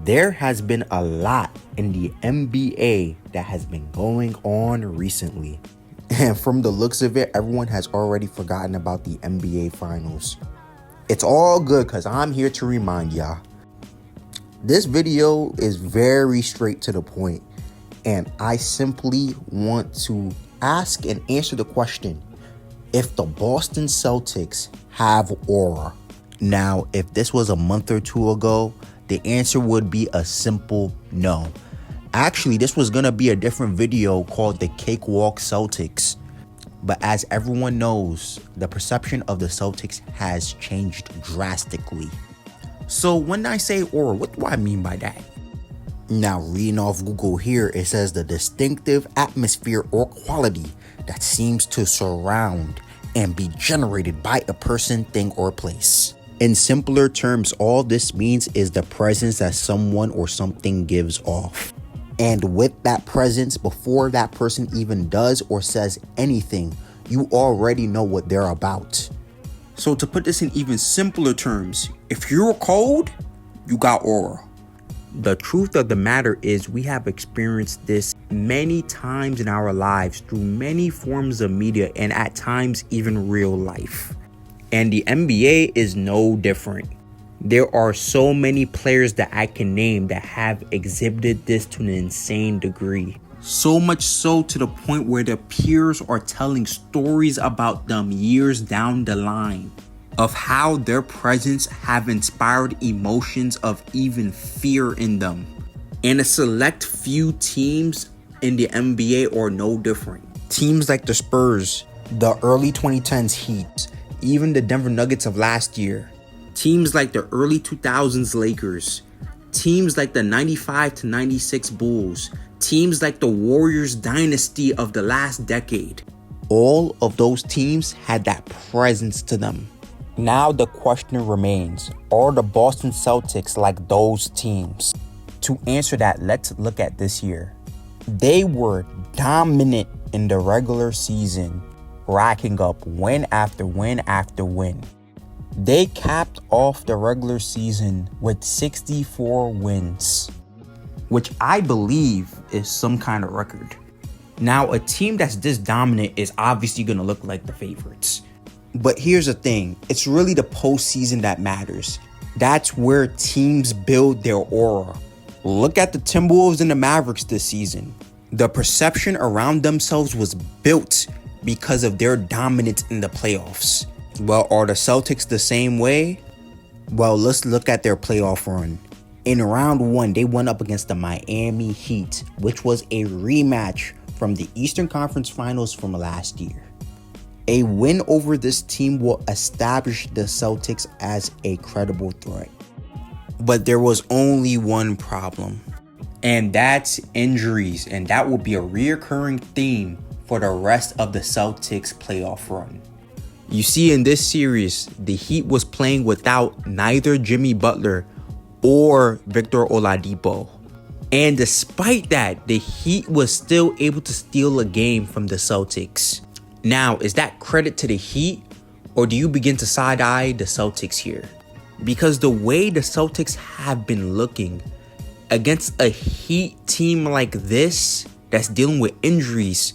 There has been a lot in the NBA that has been going on recently. And from the looks of it, everyone has already forgotten about the NBA Finals. It's all good because I'm here to remind y'all. This video is very straight to the point, and I simply want to ask and answer the question, if the Boston Celtics have aura. Now, if this was a month or two ago, the answer would be a simple no. Actually, this was going to be a different video called the Cakewalk Celtics. But as everyone knows, the perception of the Celtics has changed drastically. So when I say aura, what do I mean by that? Now, reading off Google here, it says the distinctive atmosphere or quality that seems to surround and be generated by a person, thing, or place. In simpler terms, all this means is the presence that someone or something gives off. And with that presence, before that person even does or says anything, you already know what they're about. So to put this in even simpler terms, if you're cold, you got aura. The truth of the matter is we have experienced this many times in our lives through many forms of media and at times even real life. And the NBA is no different. There are so many players that I can name that have exhibited this to an insane degree. So much so to the point where their peers are telling stories about them years down the line of how their presence have inspired emotions of even fear in them. And a select few teams in the NBA are no different. Teams like the Spurs, the early 2010s Heat, even the Denver Nuggets of last year. Teams like the early 2000s Lakers. Teams like the 95 to 96 Bulls. Teams like the Warriors dynasty of the last decade. All of those teams had that presence to them. Now the question remains, are the Boston Celtics like those teams? To answer that, let's look at this year. They were dominant in the regular season, racking up win after win after win. They capped off the regular season with 64 wins, which I believe is some kind of record. Now, a team that's this dominant is obviously going to look like the favorites. But here's the thing, it's really the postseason that matters. That's where teams build their aura. Look at the Timberwolves and the Mavericks this season. The perception around themselves was built because of their dominance in the playoffs. Well, are the Celtics the same way? Well, let's look at their playoff run. In round one, they went up against the Miami Heat, which was a rematch from the Eastern Conference Finals from last year. A win over this team will establish the Celtics as a credible threat. But there was only one problem, and that's injuries, and that will be a reoccurring theme for the rest of the Celtics playoff run. You see, in this series, the Heat was playing without neither Jimmy Butler or Victor Oladipo. And despite that, the Heat was still able to steal a game from the Celtics. Now, is that credit to the Heat, or do you begin to side-eye the Celtics here? Because the way the Celtics have been looking against a Heat team like this that's dealing with injuries,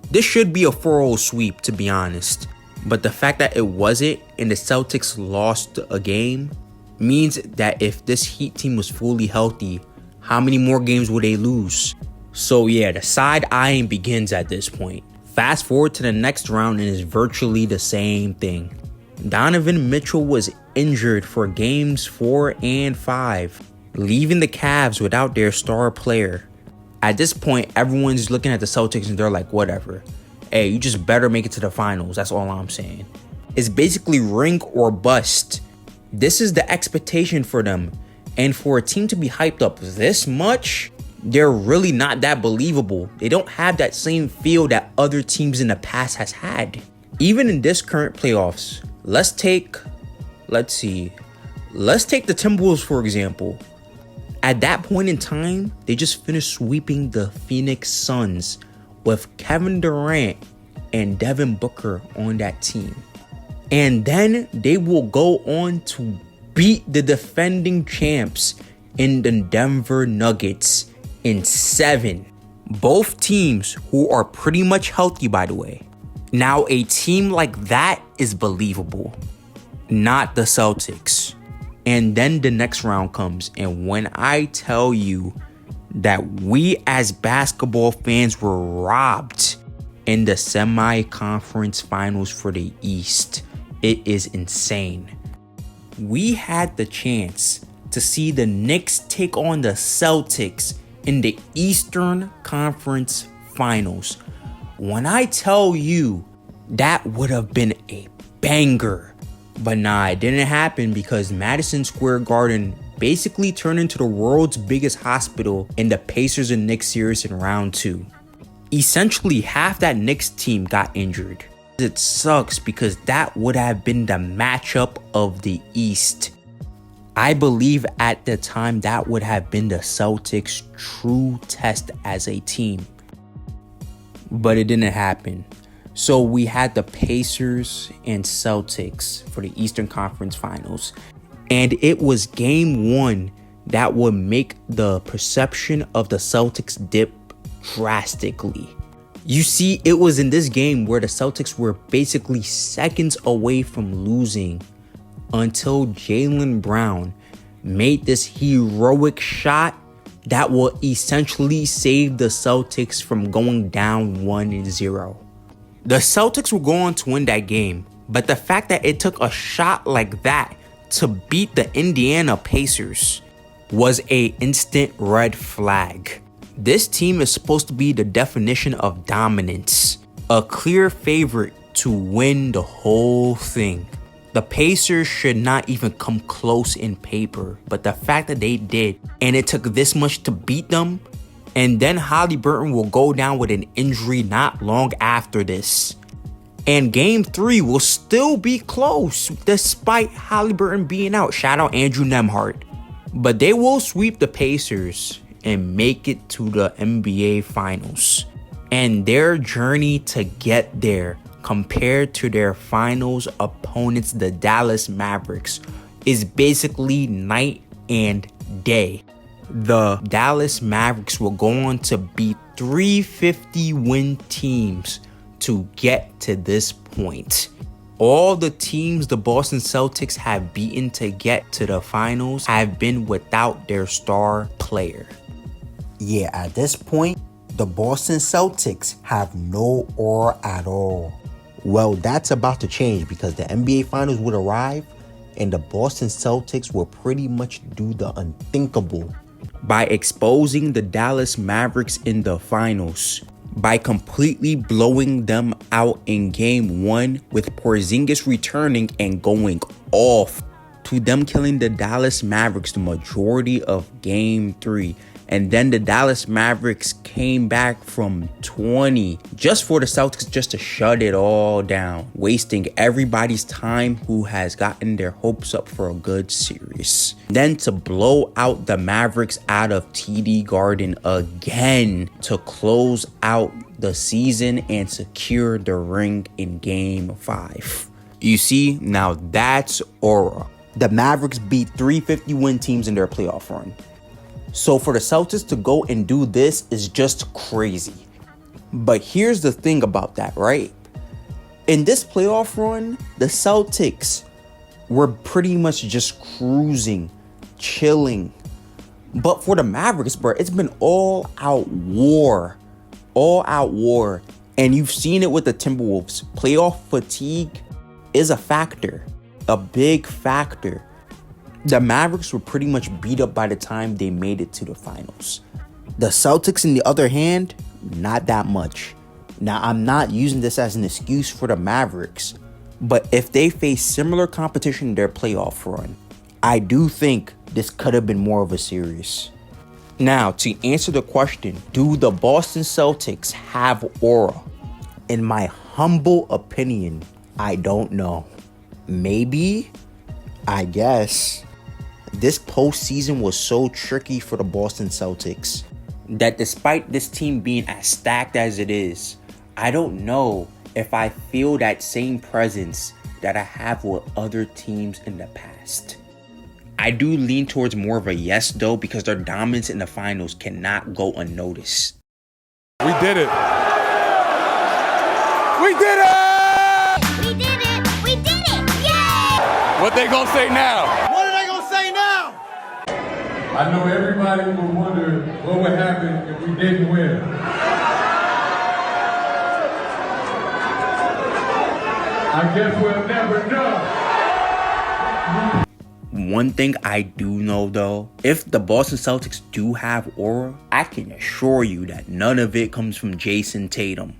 this should be a 4-0 sweep, to be honest. But the fact that it wasn't and the Celtics lost a game means that if this Heat team was fully healthy, how many more games would they lose? So yeah, the side-eyeing begins at this point. Fast forward to the next round and it's virtually the same thing. Donovan Mitchell was injured for games 4 and 5, leaving the Cavs without their star player. At this point, everyone's looking at the Celtics and they're like, whatever. Hey, you just better make it to the finals. That's all I'm saying. It's basically ring or bust. This is the expectation for them. And for a team to be hyped up this much, they're really not that believable. They don't have that same feel that other teams in the past has had. Even in this current playoffs, let's take the Timberwolves, for example. At that point in time, they just finished sweeping the Phoenix Suns with Kevin Durant and Devin Booker on that team. And then they will go on to beat the defending champs in the Denver Nuggets in 7. Both teams who are pretty much healthy, by the way. Now, a team like that is believable, not the Celtics. And then the next round comes, and when I tell you that we as basketball fans were robbed in the semi-conference finals for the East, it is insane. We had the chance to see the Knicks take on the Celtics in the Eastern Conference Finals. When I tell you that would have been a banger. But nah, it didn't happen because Madison Square Garden basically turned into the world's biggest hospital in the Pacers and Knicks series in round 2. Essentially, half that Knicks team got injured. It sucks because that would have been the matchup of the East. I believe at the time that would have been the Celtics' true test as a team. But it didn't happen. So we had the Pacers and Celtics for the Eastern Conference Finals. And it was game 1 that would make the perception of the Celtics dip drastically. You see, it was in this game where the Celtics were basically seconds away from losing until Jaylen Brown made this heroic shot that will essentially save the Celtics from going down 1-0. The Celtics were going to win that game, but the fact that it took a shot like that to beat the Indiana Pacers was an instant red flag. This team is supposed to be the definition of dominance, a clear favorite to win the whole thing. The Pacers should not even come close in paper, but the fact that they did, and it took this much to beat them, and then Haliburton will go down with an injury not long after this. And game 3 will still be close despite Haliburton being out. Shout out Andrew Nembhard. But they will sweep the Pacers and make it to the NBA Finals. And their journey to get there compared to their finals opponents, the Dallas Mavericks, is basically night and day. The Dallas Mavericks will go on to beat 350-win teams to get to this point. All the teams the Boston Celtics have beaten to get to the finals have been without their star player. Yeah, at this point, the Boston Celtics have no aura at all. Well, that's about to change because the NBA Finals would arrive and the Boston Celtics will pretty much do the unthinkable by exposing the Dallas Mavericks in the finals, by completely blowing them out in game 1 with Porzingis returning and going off, to them killing the Dallas Mavericks the majority of game 3. And then the Dallas Mavericks came back from 20 just for the Celtics just to shut it all down, wasting everybody's time who has gotten their hopes up for a good series. Then to blow out the Mavericks out of TD Garden again to close out the season and secure the ring in game 5. You see, now that's aura. The Mavericks beat 350-win teams in their playoff run. So for the Celtics to go and do this is just crazy. But here's the thing about that, right? In this playoff run, the Celtics were pretty much just cruising, chilling. But for the Mavericks, bro, it's been all out war. All out war. And you've seen it with the Timberwolves. Playoff fatigue is a factor. A big factor. The Mavericks were pretty much beat up by the time they made it to the finals. The Celtics, on the other hand, not that much. Now, I'm not using this as an excuse for the Mavericks, but if they face similar competition in their playoff run, I do think this could have been more of a series. Now, to answer the question, do the Boston Celtics have aura? In my humble opinion, I don't know. Maybe, I guess. This postseason was so tricky for the Boston Celtics that despite this team being as stacked as it is, I don't know if I feel that same presence that I have with other teams in the past. I do lean towards more of a yes though, because their dominance in the finals cannot go unnoticed. We did it. We did it! We did it! We did it! Yay! What they gonna say now? What are they gonna say now? I know everybody will wonder what would happen if we didn't win. I guess we'll never know. One thing I do know though, if the Boston Celtics do have aura, I can assure you that none of it comes from Jason Tatum.